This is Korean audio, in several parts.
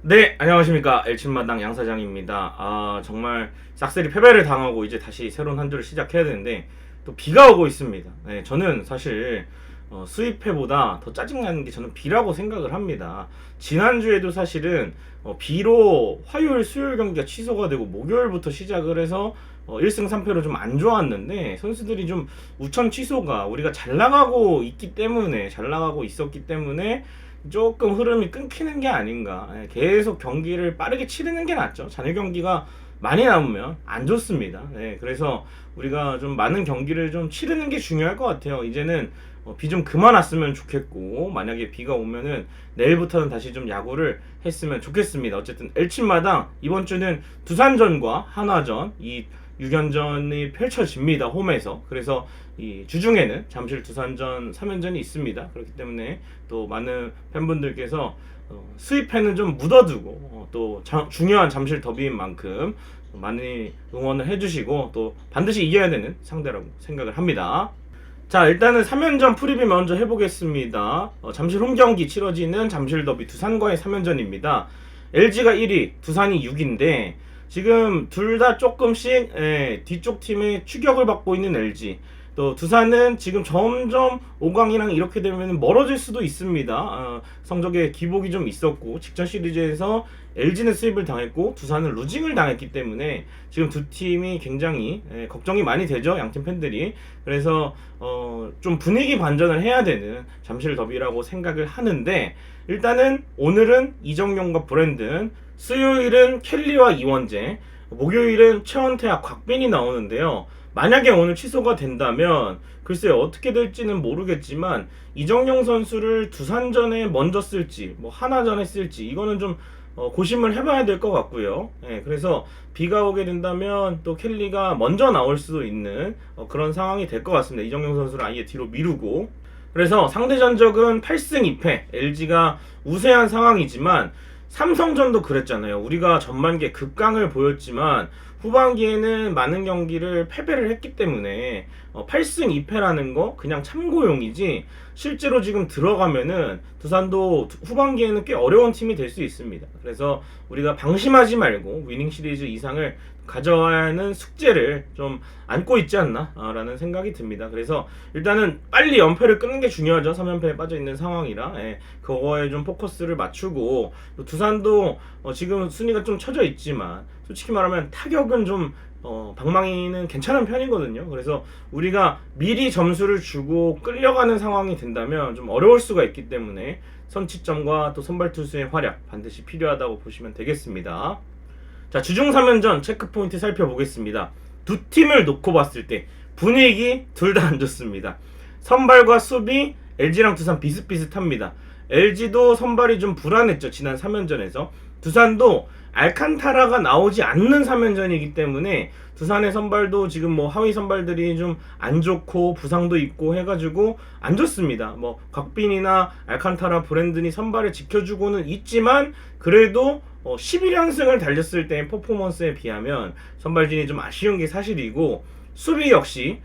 네, 안녕하십니까. 엘친마당 양사장입니다. 정말 싹쓸이 패배를 당하고 이제 다시 새로운 한 주를 시작해야 되는데 또 비가 오고 있습니다. 네, 저는 사실 수입패보다 더 짜증나는 게 저는 비라고 생각을 합니다. 지난주에도 사실은 비로 화요일, 수요일 경기가 취소가 되고 목요일부터 시작을 해서 1승 3패로 좀 안 좋았는데 선수들이 좀 우천 취소가 우리가 잘 나가고 있었기 때문에 조금 흐름이 끊기는 게 아닌가. 계속 경기를 빠르게 치르는 게 낫죠. 잔여 경기가 많이 남으면 안 좋습니다. 그래서 우리가 좀 많은 경기를 좀 치르는 게 중요할 것 같아요. 이제는 비 좀 그만 왔으면 좋겠고, 만약에 비가 오면은 내일부터는 다시 좀 야구를 했으면 좋겠습니다. 어쨌든 엘친마당 이번 주는 두산전과 한화전 이 6연전이 펼쳐집니다. 홈에서. 그래서 이 주중에는 잠실 두산전 3연전이 있습니다. 그렇기 때문에 또 많은 팬분들께서 수입팬은 좀 묻어두고 또 중요한 잠실 더비인 만큼 많이 응원을 해주시고 또 반드시 이겨야 되는 상대라고 생각을 합니다. 자, 일단은 3연전 프리뷰 먼저 해보겠습니다. 잠실 홈경기 치러지는 잠실 더비 두산과의 3연전입니다. LG가 1위, 두산이 6위인데 지금 둘 다 조금씩 뒤쪽 팀의 추격을 받고 있는 LG. 또 두산은 지금 점점 5강이랑 이렇게 되면 멀어질 수도 있습니다. 성적에 기복이 좀 있었고 직전 시리즈에서 LG는 수입을 당했고 두산은 루징을 당했기 때문에 지금 두 팀이 굉장히 걱정이 많이 되죠. 양팀 팬들이. 그래서 좀 분위기 반전을 해야 되는 잠실 더비라고 생각을 하는데 일단은 오늘은 이정용과 브랜든, 수요일은 켈리와 이원재, 목요일은 최원태와 곽빈이 나오는데요. 만약에 오늘 취소가 된다면 글쎄요 어떻게 될지는 모르겠지만 이정용 선수를 두산전에 먼저 쓸지 뭐 하나전에 쓸지 이거는 좀 고심을 해봐야 될 것 같고요. 그래서 비가 오게 된다면 또 켈리가 먼저 나올 수도 있는 그런 상황이 될 것 같습니다. 이정용 선수를 아예 뒤로 미루고 그래서 상대 전적은 8승 2패 LG가 우세한 상황이지만 삼성전도 그랬잖아요. 우리가 전반기에 극강을 보였지만 후반기에는 많은 경기를 패배를 했기 때문에 8승 2패라는 거 그냥 참고용이지 실제로 지금 들어가면은 두산도 후반기에는 꽤 어려운 팀이 될 수 있습니다. 그래서 우리가 방심하지 말고 위닝 시리즈 이상을 가져와야 하는 숙제를 좀 안고 있지 않나 라는 생각이 듭니다. 그래서 일단은 빨리 연패를 끊는 게 중요하죠. 3연패에 빠져있는 상황이라 그거에 좀 포커스를 맞추고 또 두산도 지금 순위가 좀 처져 있지만 솔직히 말하면 타격은 좀 방망이는 괜찮은 편이거든요. 그래서 우리가 미리 점수를 주고 끌려가는 상황이 된다면 좀 어려울 수가 있기 때문에 선취점과 또 선발 투수의 활약 반드시 필요하다고 보시면 되겠습니다. 자, 주중 3연전 체크포인트 살펴보겠습니다. 두 팀을 놓고 봤을 때 분위기 둘 다 안 좋습니다. 선발과 수비 LG랑 두산 비슷비슷합니다. LG도 선발이 좀 불안했죠. 지난 3연전에서. 두산도 알칸타라가 나오지 않는 3연전이기 때문에 두산의 선발도 지금 뭐 하위 선발들이 좀 안 좋고 부상도 있고 해가지고 안 좋습니다. 뭐 곽빈이나 알칸타라, 브랜든이 선발을 지켜주고는 있지만 그래도 11연승을 달렸을 때의 퍼포먼스에 비하면 선발진이 좀 아쉬운 게 사실이고 수비 역시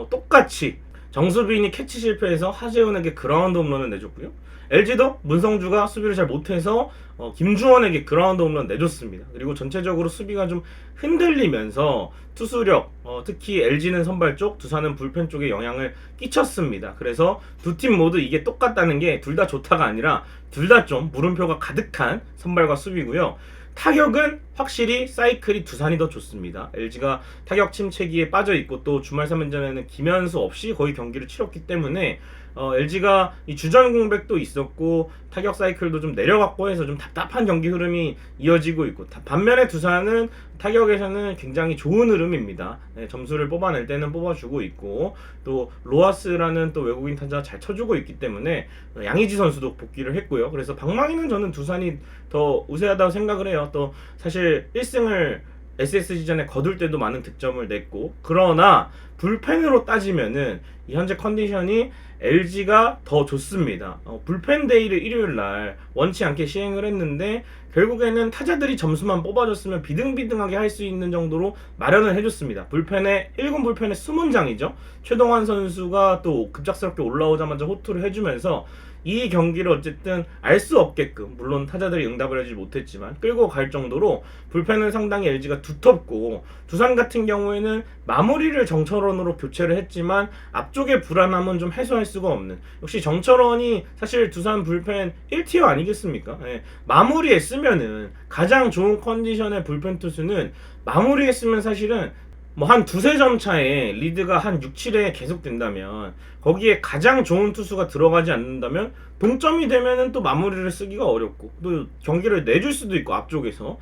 똑같이 정수빈이 캐치 실패해서 하재훈에게 그라운드 홈런을 내줬고요. LG도 문성주가 수비를 잘 못해서 김주원에게 그라운드 홈런 내줬습니다. 그리고 전체적으로 수비가 좀 흔들리면서 투수력, 특히 LG는 선발 쪽, 두산은 불펜 쪽에 영향을 끼쳤습니다. 그래서 두 팀 모두 이게 똑같다는 게 둘 다 좋다가 아니라 둘 다 좀 물음표가 가득한 선발과 수비고요. 타격은 확실히 사이클이 두산이 더 좋습니다. LG가 타격 침체기에 빠져 있고 또 주말 3연전에는 김현수 없이 거의 경기를 치렀기 때문에 LG가 이 주전 공백도 있었고 타격 사이클도 좀 내려갔고 해서 좀 답답한 경기 흐름이 이어지고 있고 반면에 두산은 타격에서는 굉장히 좋은 흐름입니다. 점수를 뽑아낼 때는 뽑아주고 있고 또 로하스라는 또 외국인 타자 잘 쳐주고 있기 때문에 양의지 선수도 복귀를 했고요. 그래서 방망이는 저는 두산이 더 우세하다고 생각을 해요. 또 사실 1승을 SSG전에 거둘 때도 많은 득점을 냈고 그러나 불펜으로 따지면은 이 현재 컨디션이 LG가 더 좋습니다. 불펜 데이를 일요일날 원치 않게 시행을 했는데 결국에는 타자들이 점수만 뽑아줬으면 비등비등하게 할 수 있는 정도로 마련을 해줬습니다. 불펜에 1군 불펜에 숨은 장이죠. 최동환 선수가 또 급작스럽게 올라오자마자 호투를 해주면서 이 경기를 어쨌든 알 수 없게끔, 물론 타자들이 응답을 해주지 못했지만 끌고 갈 정도로 불펜은 상당히 LG가 두텁고, 두산 같은 경우에는 마무리를 정철원으로 교체를 했지만 앞쪽의 불안함은 좀 해소할 수가 없는, 역시 정철원이 사실 두산 불펜 1티어 아니겠습니까? 예, 마무리에 쓰면은 가장 좋은 컨디션의 불펜 투수는 마무리에 쓰면 사실은 뭐 한 두세 점 차에 리드가 한 6, 7에 계속 된다면, 거기에 가장 좋은 투수가 들어가지 않는다면 동점이 되면은 또 마무리를 쓰기가 어렵고 또 경기를 내줄 수도 있고, 앞쪽에서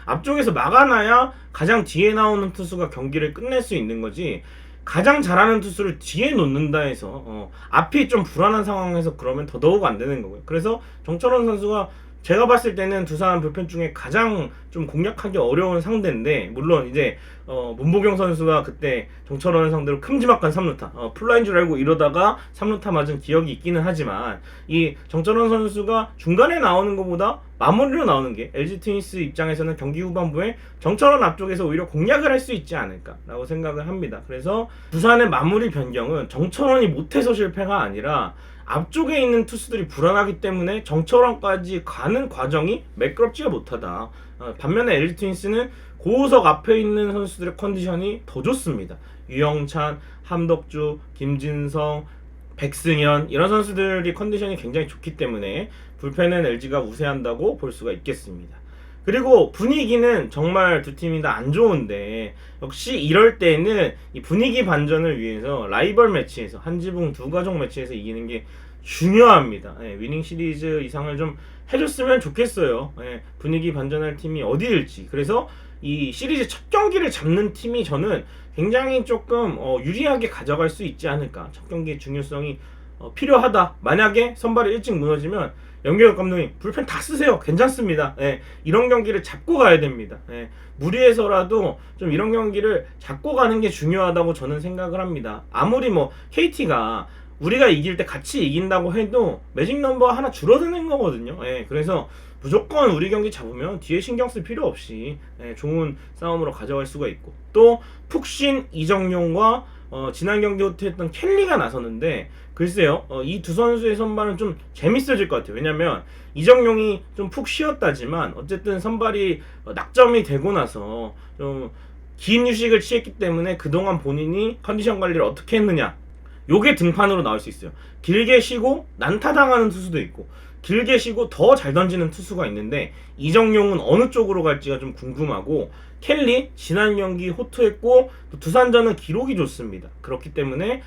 앞쪽에서 막아놔야 가장 뒤에 나오는 투수가 경기를 끝낼 수 있는 거지, 가장 잘하는 투수를 뒤에 놓는다 해서 앞이 좀 불안한 상황에서 그러면 더더욱 안 되는 거고요. 그래서 정철원 선수가 제가 봤을 때는 두산 불펜 중에 가장 좀 공략하기 어려운 상대인데, 물론 이제 문보경 선수가 그때 정철원을 상대로 큼지막한 3루타 플라인 줄 알고 이러다가 3루타 맞은 기억이 있기는 하지만, 이 정철원 선수가 중간에 나오는 것보다 마무리로 나오는 게 LG 트윈스 입장에서는 경기 후반부에 정철원 앞쪽에서 오히려 공략을 할 수 있지 않을까라고 생각을 합니다. 그래서 두산의 마무리 변경은 정철원이 못해서 실패가 아니라 앞쪽에 있는 투수들이 불안하기 때문에 정철원까지 가는 과정이 매끄럽지가 못하다. 반면에 LG 트윈스는 고우석 앞에 있는 선수들의 컨디션이 더 좋습니다. 유영찬, 함덕주, 김진성, 백승현, 이런 선수들이 컨디션이 굉장히 좋기 때문에 불펜은 LG가 우세한다고 볼 수가 있겠습니다. 그리고 분위기는 정말 두 팀이 다 안 좋은데, 역시 이럴 때는 이 분위기 반전을 위해서 라이벌 매치에서, 한지붕 두 가족 매치에서 이기는 게 중요합니다. 위닝 시리즈 이상을 좀 해줬으면 좋겠어요. 분위기 반전할 팀이 어디일지. 그래서 이 시리즈 첫 경기를 잡는 팀이 저는 굉장히 조금 유리하게 가져갈 수 있지 않을까. 첫 경기의 중요성이 필요하다. 만약에 선발이 일찍 무너지면 연결 감독님 불펜 다 쓰세요. 괜찮습니다. 이런 경기를 잡고 가야 됩니다. 무리해서라도 좀 이런 경기를 잡고 가는 게 중요하다고 저는 생각을 합니다. 아무리 뭐 KT가 우리가 이길 때 같이 이긴다고 해도 매직 넘버 하나 줄어드는 거거든요. 그래서 무조건 우리 경기 잡으면 뒤에 신경 쓸 필요 없이 좋은 싸움으로 가져갈 수가 있고, 또 푹신 이정용과 지난 경기 호투했던 켈리가 나섰는데, 글쎄요, 이 두 선수의 선발은 좀 재밌어질 것 같아요. 왜냐면 이정용이 좀 푹 쉬었다지만 어쨌든 선발이 낙점이 되고 나서 좀 긴 휴식을 취했기 때문에 그동안 본인이 컨디션 관리를 어떻게 했느냐, 요게 등판으로 나올 수 있어요. 길게 쉬고 난타당하는 투수도 있고, 길게 쉬고 더 잘 던지는 투수가 있는데, 이정용은 어느 쪽으로 갈지가 좀 궁금하고, 켈리 지난 경기 호투했고 또 두산전은 기록이 좋습니다. 그렇기 때문에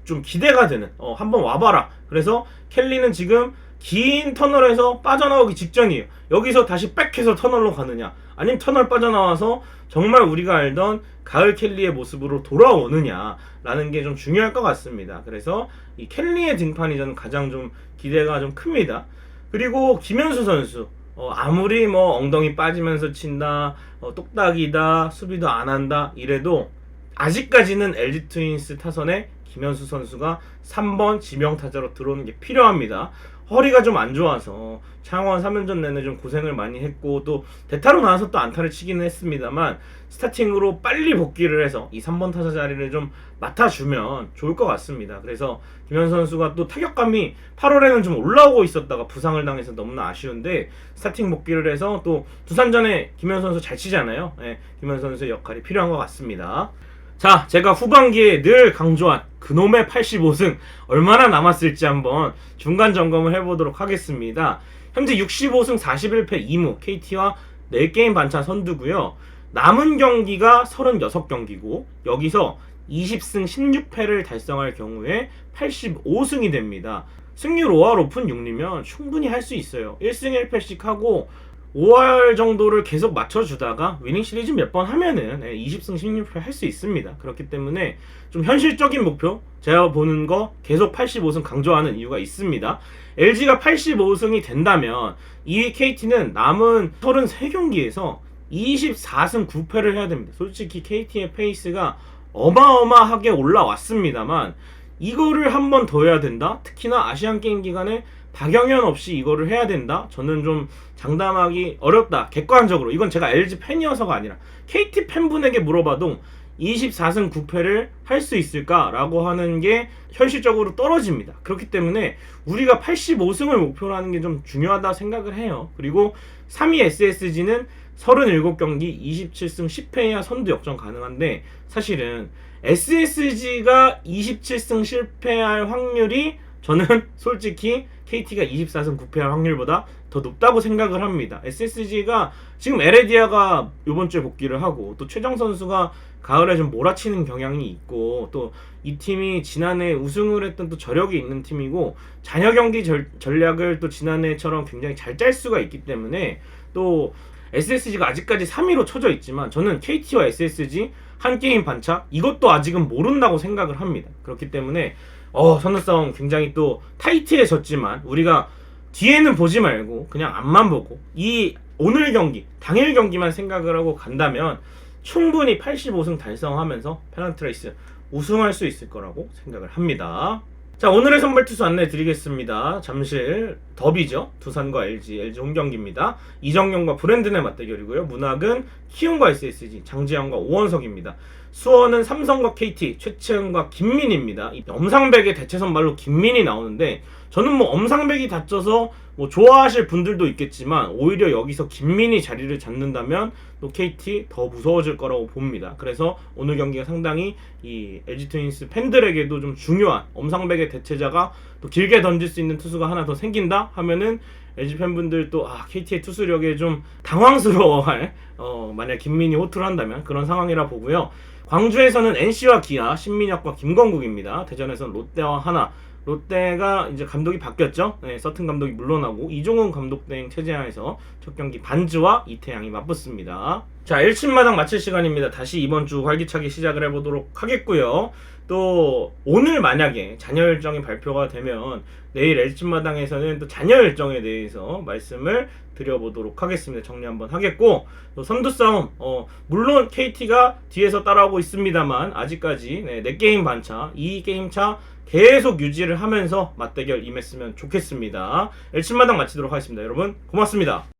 좀 기대가 되는, 한번 와봐라. 그래서 켈리는 지금 긴 터널에서 빠져나오기 직전이에요. 여기서 다시 백해서 터널로 가느냐, 아니면 터널 빠져나와서 정말 우리가 알던 가을 켈리의 모습으로 돌아오느냐 라는 게 좀 중요할 것 같습니다. 그래서 이 켈리의 등판이 저는 가장 좀 기대가 좀 큽니다. 그리고 김현수 선수, 아무리 뭐 엉덩이 빠지면서 친다, 똑딱이다, 수비도 안 한다 이래도 아직까지는 LG 트윈스 타선에 김현수 선수가 3번 지명타자로 들어오는 게 필요합니다. 허리가 좀 안 좋아서 창원 3연전 내내 좀 고생을 많이 했고, 또 대타로 나와서 또 안타를 치기는 했습니다만, 스타팅으로 빨리 복귀를 해서 이 3번 타자 자리를 좀 맡아주면 좋을 것 같습니다. 그래서 김현수 선수가 또 타격감이 8월에는 좀 올라오고 있었다가 부상을 당해서 너무나 아쉬운데, 스타팅 복귀를 해서 또 두산전에 김현수 선수 잘 치잖아요. 김현수 선수의 역할이 필요한 것 같습니다. 자, 제가 후반기에 늘 강조한 그놈의 85승 얼마나 남았을지 한번 중간 점검을 해보도록 하겠습니다. 현재 65승 41패 2무 KT와 4게임 반차 선두고요. 남은 경기가 36경기고 여기서 20승 16패를 달성할 경우에 85승이 됩니다. 승률 5할 오픈 6리면 충분히 할 수 있어요. 1승 1패씩 하고 5할 정도를 계속 맞춰주다가 위닝 시리즈 몇 번 하면은 20승 16패 할 수 있습니다. 그렇기 때문에 좀 현실적인 목표, 제가 보는 거 계속 85승 강조하는 이유가 있습니다. LG가 85승이 된다면 2위 KT는 남은 33경기에서 24승 9패를 해야 됩니다. 솔직히 KT의 페이스가 어마어마하게 올라왔습니다만 이거를 한 번 더 해야 된다? 특히나 아시안게임 기간에 박영현 없이 이거를 해야 된다? 저는 좀 장담하기 어렵다. 객관적으로. 이건 제가 LG 팬이어서가 아니라 KT 팬분에게 물어봐도 24승 9패를 할 수 있을까라고 하는 게 현실적으로 떨어집니다. 그렇기 때문에 우리가 85승을 목표로 하는 게 좀 중요하다 생각을 해요. 그리고 3위 SSG는 37경기 27승 10패야 선두 역전 가능한데, 사실은 SSG가 27승 실패할 확률이 저는 솔직히 KT가 24승 9패할 확률보다 더 높다고 생각을 합니다. SSG가 지금 에레디아가 이번 주에 복귀를 하고, 또 최정 선수가 가을에 좀 몰아치는 경향이 있고, 또 이 팀이 지난해 우승을 했던 또 저력이 있는 팀이고, 잔여 경기 전략을 또 지난해처럼 굉장히 잘 짤 수가 있기 때문에, 또 SSG가 아직까지 3위로 쳐져 있지만 저는 KT와 SSG 한 게임 반차, 이것도 아직은 모른다고 생각을 합니다. 그렇기 때문에 선두 싸움 굉장히 또 타이트해졌지만, 우리가 뒤에는 보지 말고 그냥 앞만 보고 이 오늘 경기, 당일 경기만 생각을 하고 간다면 충분히 85승 달성하면서 페넌트 레이스 우승할 수 있을 거라고 생각을 합니다. 자, 오늘의 선발 투수 안내 드리겠습니다. 잠실 더비죠. 두산과 LG 홈경기입니다. 이정용과 브랜든의 맞대결이고요. 문학은 키움과 SSG, 장지현과 오원석입니다. 수원은 삼성과 KT, 최채은과 김민입니다. 엄상백의 대체 선발로 김민이 나오는데, 저는 뭐 엄상백이 다쳐서 뭐 좋아하실 분들도 있겠지만, 오히려 여기서 김민이 자리를 잡는다면 또 KT 더 무서워질 거라고 봅니다. 그래서 오늘 경기가 상당히 이 LG 트윈스 팬들에게도 좀 중요한, 엄상백의 대체자가 또 길게 던질 수 있는 투수가 하나 더 생긴다 하면은 LG 팬분들 또 KT의 투수력에 좀 당황스러워할 만약 김민이 호투를 한다면 그런 상황이라 보고요. 광주에서는 NC와 기아, 신민혁과 김건국입니다. 대전에서는 롯데와 하나. 롯데가 이제 감독이 바뀌었죠. 네, 서튼 감독이 물러나고 이종훈 감독 대행 체제하에서 첫 경기 반즈와 이태양이 맞붙습니다. 자, 1침마당 마칠 시간입니다. 다시 이번 주 활기차게 시작을 해보도록 하겠고요. 또 오늘 만약에 잔여 일정이 발표가 되면 내일 1침마당에서는 또 잔여 일정에 대해서 말씀을 드려보도록 하겠습니다. 정리 한번 하겠고, 또 선두 싸움 물론 KT가 뒤에서 따라오고 있습니다만 아직까지 4게임 반차, 2게임 차 계속 유지를 하면서 맞대결 임했으면 좋겠습니다. 1침마당 마치도록 하겠습니다. 여러분 고맙습니다.